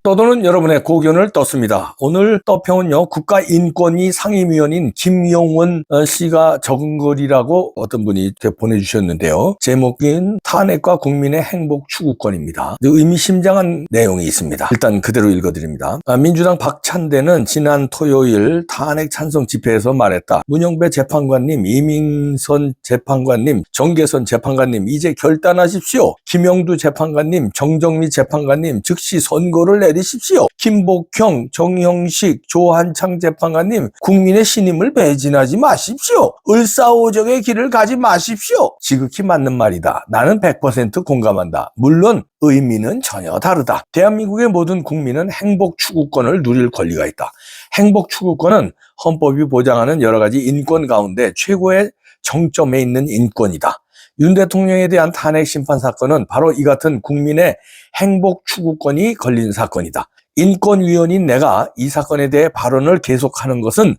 떠도는 여러분의 고견을 떴습니다. 오늘 떠평은요, 국가인권위 상임위원인 김용원 씨가 적은 글이라고 어떤 분이 이렇게 보내주셨는데요. 제목인 탄핵과 국민의 행복 추구권입니다. 의미심장한 내용이 있습니다. 일단 그대로 읽어드립니다. 민주당 박찬대는 지난 토요일 탄핵 찬성 집회에서 말했다. 문영배 재판관님, 이민선 재판관님, 정계선 재판관님, 이제 결단하십시오. 김영두 재판관님, 정정미 재판관님, 즉시 선고를 내리십시오. 김복형, 정형식, 조한창 재판관님, 국민의 신임을 배진하지 마십시오. 을사오적의 길을 가지 마십시오. 지극히 맞는 말이다. 나는 100% 공감한다. 물론 의미는 전혀 다르다. 대한민국의 모든 국민은 행복 추구권을 누릴 권리가 있다. 행복 추구권은 헌법이 보장하는 여러 가지 인권 가운데 최고의 정점에 있는 인권이다. 윤 대통령에 대한 탄핵 심판 사건은 바로 이 같은 국민의 행복 추구권이 걸린 사건이다. 인권위원인 내가 이 사건에 대해 발언을 계속하는 것은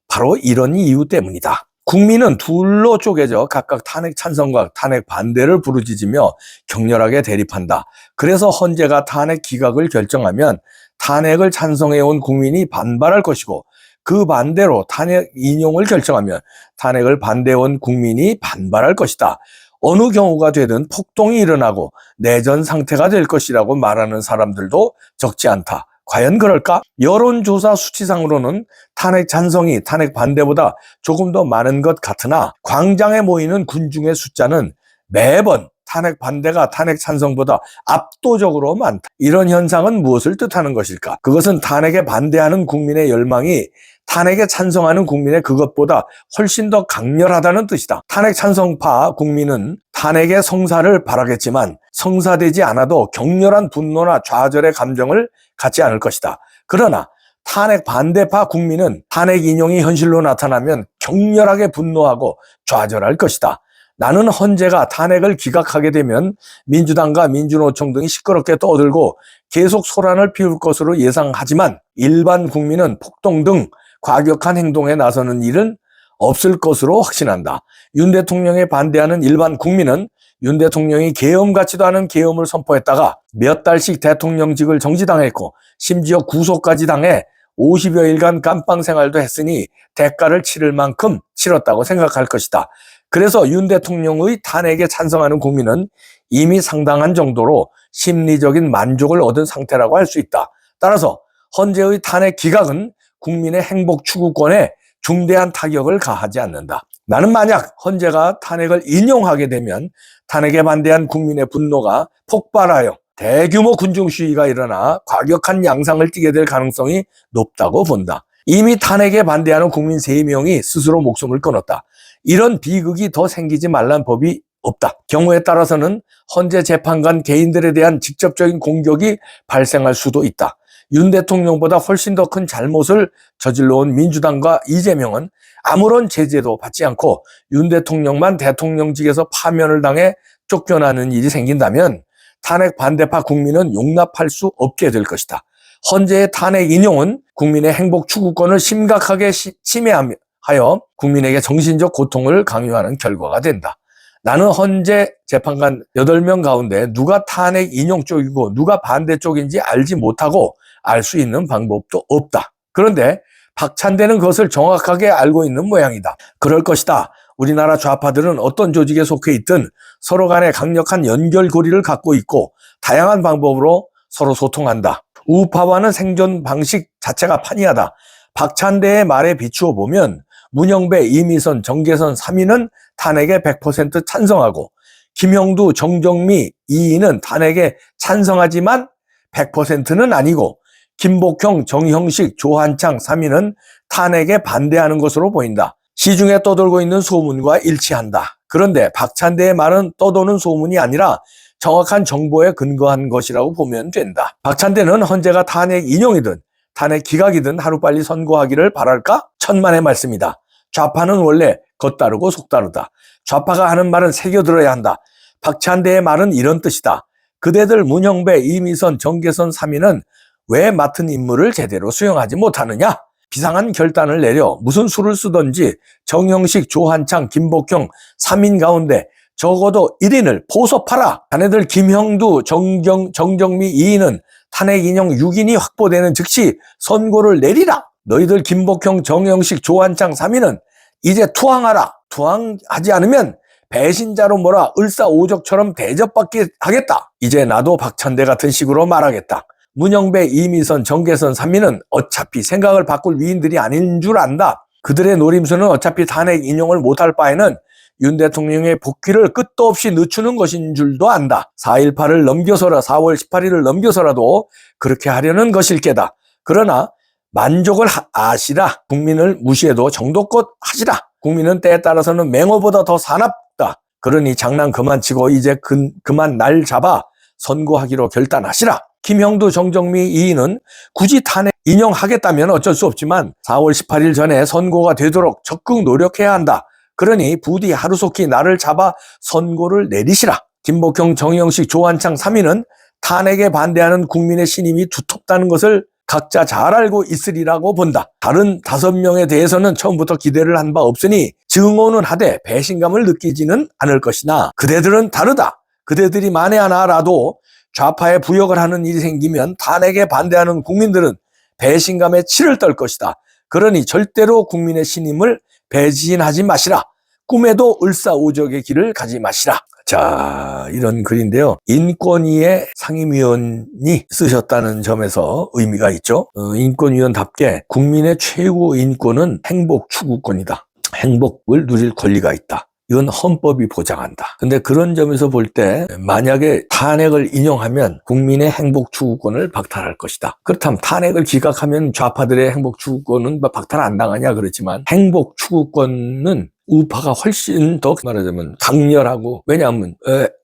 바로 이런 이유 때문이다. 국민은 둘로 쪼개져 각각 탄핵 찬성과 탄핵 반대를 부르짖으며 격렬하게 대립한다. 그래서 헌재가 탄핵 기각을 결정하면 탄핵을 찬성해온 국민이 반발할 것이고, 그 반대로 탄핵 인용을 결정하면 탄핵을 반대해온 국민이 반발할 것이다. 어느 경우가 되든 폭동이 일어나고 내전 상태가 될 것이라고 말하는 사람들도 적지 않다. 과연 그럴까? 여론조사 수치상으로는 탄핵 찬성이 탄핵 반대보다 조금 더 많은 것 같으나 광장에 모이는 군중의 숫자는 매번 탄핵 반대가 탄핵 찬성보다 압도적으로 많다. 이런 현상은 무엇을 뜻하는 것일까? 그것은 탄핵에 반대하는 국민의 열망이 탄핵에 찬성하는 국민의 그것보다 훨씬 더 강렬하다는 뜻이다. 탄핵 찬성파 국민은 탄핵의 성사를 바라겠지만 성사되지 않아도 격렬한 분노나 좌절의 감정을 갖지 않을 것이다. 그러나 탄핵 반대파 국민은 탄핵 인용이 현실로 나타나면 격렬하게 분노하고 좌절할 것이다. 나는 헌재가 탄핵을 기각하게 되면 민주당과 민주노총 등이 시끄럽게 떠들고 계속 소란을 피울 것으로 예상하지만 일반 국민은 폭동 등 과격한 행동에 나서는 일은 없을 것으로 확신한다. 윤 대통령에 반대하는 일반 국민은 윤 대통령이 계엄 같지도 않은 계엄을 선포했다가 몇 달씩 대통령직을 정지당했고 심지어 구속까지 당해 50여일간 감방 생활도 했으니 대가를 치를 만큼 치렀다고 생각할 것이다. 그래서 윤 대통령의 탄핵에 찬성하는 국민은 이미 상당한 정도로 심리적인 만족을 얻은 상태라고 할 수 있다. 따라서 헌재의 탄핵 기각은 국민의 행복 추구권에 중대한 타격을 가하지 않는다. 나는 만약 헌재가 탄핵을 인용하게 되면 탄핵에 반대한 국민의 분노가 폭발하여 대규모 군중 시위가 일어나 과격한 양상을 띠게 될 가능성이 높다고 본다. 이미 탄핵에 반대하는 국민 3명이 스스로 목숨을 끊었다. 이런 비극이 더 생기지 말란 법이 없다. 경우에 따라서는 헌재 재판관 개인들에 대한 직접적인 공격이 발생할 수도 있다. 윤 대통령보다 훨씬 더 큰 잘못을 저질러온 민주당과 이재명은 아무런 제재도 받지 않고 윤 대통령만 대통령직에서 파면을 당해 쫓겨나는 일이 생긴다면 탄핵 반대파 국민은 용납할 수 없게 될 것이다. 헌재의 탄핵 인용은 국민의 행복 추구권을 심각하게 침해하여 국민에게 정신적 고통을 강요하는 결과가 된다. 나는 헌재 재판관 8명 가운데 누가 탄핵 인용 쪽이고 누가 반대 쪽인지 알지 못하고 알 수 있는 방법도 없다. 그런데 박찬대는 그것을 정확하게 알고 있는 모양이다. 그럴 것이다. 우리나라 좌파들은 어떤 조직에 속해 있든 서로 간에 강력한 연결고리를 갖고 있고 다양한 방법으로 서로 소통한다. 우파와는 생존 방식 자체가 판이하다. 박찬대의 말에 비추어 보면 문영배, 이미선, 정계선 3인은 탄핵에 100% 찬성하고 김영두, 정정미 2인은 탄핵에 찬성하지만 100%는 아니고 김복형, 정형식, 조한창 3인은 탄핵에 반대하는 것으로 보인다. 시중에 떠돌고 있는 소문과 일치한다. 그런데 박찬대의 말은 떠도는 소문이 아니라 정확한 정보에 근거한 것이라고 보면 된다. 박찬대는 헌재가 탄핵 인용이든 탄핵 기각이든 하루빨리 선고하기를 바랄까? 천만의 말씀이다. 좌파는 원래 겉다르고 속다르다. 좌파가 하는 말은 새겨들어야 한다. 박찬대의 말은 이런 뜻이다. 그대들 문영배, 이미선, 정계선 3인은 왜 맡은 임무를 제대로 수행하지 못하느냐? 비상한 결단을 내려 무슨 수를 쓰든지 정형식, 조한창, 김복형 3인 가운데 적어도 1인을 포섭하라. 자네들 김형두, 정정미 2인은 탄핵 인용 6인이 확보되는 즉시 선고를 내리라. 너희들 김복형, 정영식, 조한창 3인은 이제 투항하라. 투항하지 않으면 배신자로 몰아 을사오적처럼 대접받게 하겠다. 이제 나도 박찬대 같은 식으로 말하겠다. 문영배, 이미선, 정계선 3인은 어차피 생각을 바꿀 위인들이 아닌 줄 안다. 그들의 노림수는 어차피 탄핵 인용을 못할 바에는 윤 대통령의 복귀를 끝도 없이 늦추는 것인 줄도 안다. 4.18을 넘겨서라, 4월 18일을 넘겨서라도 그렇게 하려는 것일 게다. 그러나 만족을 아시라. 국민을 무시해도 정도껏 하시라. 국민은 때에 따라서는 맹어보다 더 사납다. 그러니 장난 그만 치고 이제 그만 날 잡아 선고하기로 결단하시라. 김형두, 정정미 2인은 굳이 탄핵 인용하겠다면 어쩔 수 없지만 4월 18일 전에 선고가 되도록 적극 노력해야 한다. 그러니 부디 하루속히 나를 잡아 선고를 내리시라. 김복형, 정영식, 조한창 3인은 탄핵에 반대하는 국민의 신임이 두텁다는 것을 각자 잘 알고 있으리라고 본다. 다른 5명에 대해서는 처음부터 기대를 한 바 없으니 증오는 하되 배신감을 느끼지는 않을 것이나 그대들은 다르다. 그대들이 만에 하나라도 좌파에 부역을 하는 일이 생기면 탄핵에 반대하는 국민들은 배신감에 치를 떨 것이다. 그러니 절대로 국민의 신임을 배신하지 마시라. 꿈에도 을사오적의 길을 가지 마시라. 자, 이런 글인데요. 인권위의 상임위원이 쓰셨다는 점에서 의미가 있죠. 인권위원답게 국민의 최고 인권은 행복 추구권이다. 행복을 누릴 권리가 있다. 이건 헌법이 보장한다. 근데 그런 점에서 볼 때 만약에 탄핵을 인용하면 국민의 행복 추구권을 박탈할 것이다. 그렇다면 탄핵을 기각하면 좌파들의 행복 추구권은 박탈 안 당하냐 그렇지만 행복 추구권은 우파가 훨씬 더 말하자면 강렬하고, 왜냐하면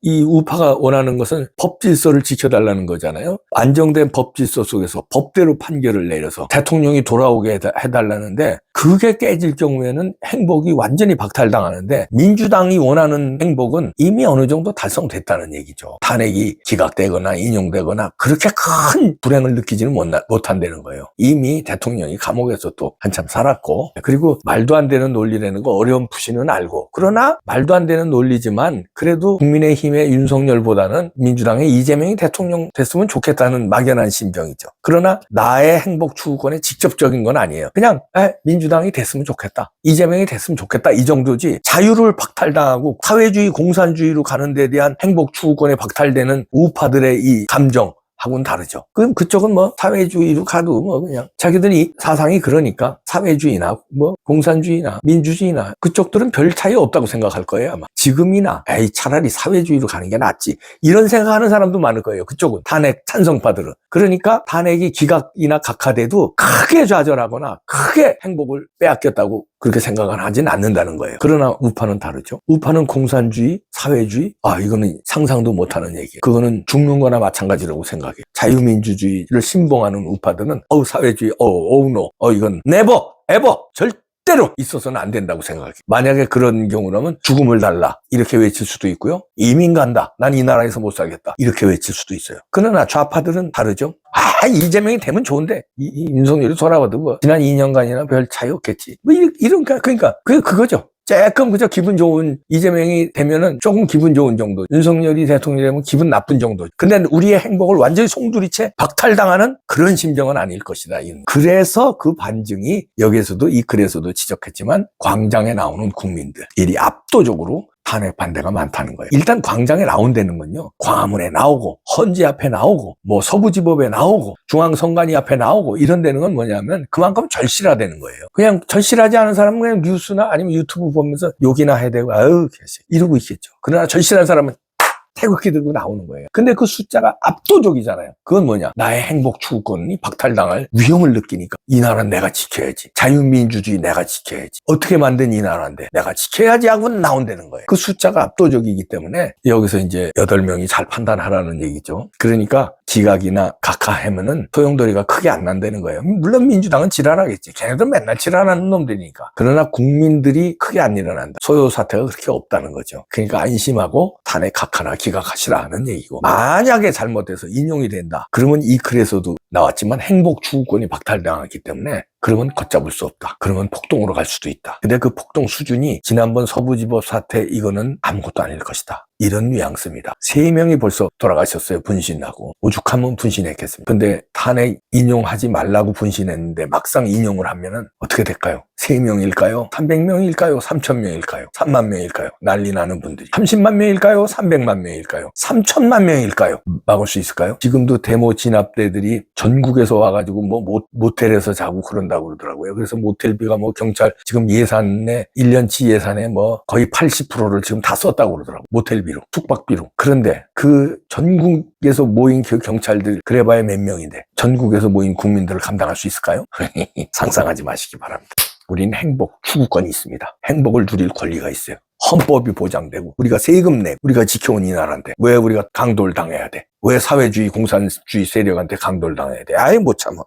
이 우파가 원하는 것은 법 질서를 지켜달라는 거잖아요. 안정된 법 질서 속에서 법대로 판결을 내려서 대통령이 돌아오게 해달라는데 그게 깨질 경우에는 행복이 완전히 박탈당하는데 민주당이 원하는 행복은 이미 어느 정도 달성됐다는 얘기죠. 탄핵이 기각되거나 인용되거나 그렇게 큰 불행을 느끼지는 못한다는 거예요. 이미 대통령이 감옥에서 또 한참 살았고, 그리고 말도 안 되는 논리라는 거 어려운 푸시는 알고, 그러나 말도 안 되는 논리지만 그래도 국민의힘의 윤석열보다는 민주당의 이재명이 대통령 됐으면 좋겠다는 막연한 심정이죠. 그러나 나의 행복 추구권에 직접적인 건 아니에요. 그냥 민주당이 됐으면 좋겠다, 이재명이 됐으면 좋겠다, 이 정도지 자유를 박탈당하고 사회주의 공산주의로 가는 데 대한 행복 추구권에 박탈되는 우파들의 이 감정 하고는 다르죠. 그럼 그쪽은 뭐 사회주의로 가도 뭐 그냥 자기들이 사상이 그러니까 사회주의나 뭐 공산주의나 민주주의나 그쪽들은 별 차이 없다고 생각할 거예요 아마. 지금이나 차라리 사회주의로 가는 게 낫지, 이런 생각하는 사람도 많을 거예요. 그쪽은 탄핵 찬성파들은. 그러니까 탄핵이 기각이나 각하돼도 크게 좌절하거나 크게 행복을 빼앗겼다고 그렇게 생각을 하진 않는다는 거예요. 그러나 우파는 다르죠. 우파는 공산주의, 사회주의, 이거는 상상도 못하는 얘기예요. 그거는 죽는 거나 마찬가지라고 생각해요. 자유민주주의를 신봉하는 우파들은 사회주의, 노, 이건 never, ever, 절대로 있어서는 안 된다고 생각해요. 만약에 그런 경우라면 죽음을 달라 이렇게 외칠 수도 있고요. 이민 간다, 난 이 나라에서 못 살겠다 이렇게 외칠 수도 있어요. 그러나 좌파들은 다르죠. 이재명이 되면 좋은데 윤석열이 돌아와도 뭐 지난 2년간이나 별 차이 없겠지, 뭐 그러니까 그거죠. 조금 그저 기분 좋은, 이재명이 되면은 조금 기분 좋은 정도, 윤석열이 대통령이 되면 기분 나쁜 정도. 근데 우리의 행복을 완전히 송두리째 박탈당하는 그런 심정은 아닐 것이다. 그래서 그 반증이 여기에서도, 이 글에서도 지적했지만 광장에 나오는 국민들이 압도적으로 탄핵 반대가 많다는 거예요. 일단 광장에 나온다는 건요, 광화문에 나오고 헌재 앞에 나오고 뭐 서부지법에 나오고 중앙선관위 앞에 나오고 이런 데는 건 뭐냐면 그만큼 절실하다는 거예요. 그냥 절실하지 않은 사람은 그냥 뉴스나 아니면 유튜브 보면서 욕이나 해야 되고 이러고 있겠죠. 그러나 절실한 사람은 태극기 들고 나오는 거예요. 근데 그 숫자가 압도적이잖아요. 그건 뭐냐, 나의 행복 추구권이 박탈당할 위험을 느끼니까 이 나라는 내가 지켜야지, 자유민주주의 내가 지켜야지, 어떻게 만든 이 나라인데 내가 지켜야지 하고 나온다는 거예요. 그 숫자가 압도적이기 때문에 여기서 이제 8명이 잘 판단하라는 얘기죠. 그러니까 기각이나 각하하면은 소용돌이가 크게 안 난다는 거예요. 물론 민주당은 지랄하겠지, 걔네들 맨날 지랄하는 놈들이니까. 그러나 국민들이 크게 안 일어난다, 소요 사태가 그렇게 없다는 거죠. 그러니까 안심하고 탄핵 각하나 기각하시라는 얘기고, 만약에 잘못해서 인용이 된다 그러면 이 글에서도 나왔지만 행복 추구권이 박탈당하기 때문에 그러면 걷잡을 수 없다. 그러면 폭동으로 갈 수도 있다. 근데 그 폭동 수준이 지난번 서부지법 사태 이거는 아무것도 아닐 것이다. 이런 뉘앙스입니다. 3명이 벌써 돌아가셨어요. 분신하고. 오죽하면 분신했겠습니까? 근데 탄핵 인용하지 말라고 분신했는데 막상 인용을 하면은 어떻게 될까요? 3명일까요? 300명일까요? 3,000명일까요? 3만 명일까요? 난리 나는 분들이. 30만 명일까요? 300만 명일까요? 3천만 명일까요? 막을 수 있을까요? 지금도 데모 진압대들이 전국에서 와가지고 뭐 모텔에서 자고 그런다고 그러더라고요. 그래서 모텔비가 뭐 경찰 지금 예산에 1년치 예산에 뭐 거의 80%를 지금 다 썼다고 그러더라고요. 모텔비로, 숙박비로. 그런데 그 전국에서 모인 그 경찰들 그래봐야 몇 명인데 전국에서 모인 국민들을 감당할 수 있을까요? 상상하지 마시기 바랍니다. 우리는 행복, 추구권이 있습니다. 행복을 누릴 권리가 있어요. 헌법이 보장되고 우리가 세금 내고 우리가 지켜온 이 나라인데 왜 우리가 강도를 당해야 돼? 왜 사회주의 공산주의 세력한테 강도를 당해야 돼? 아예 못 참아.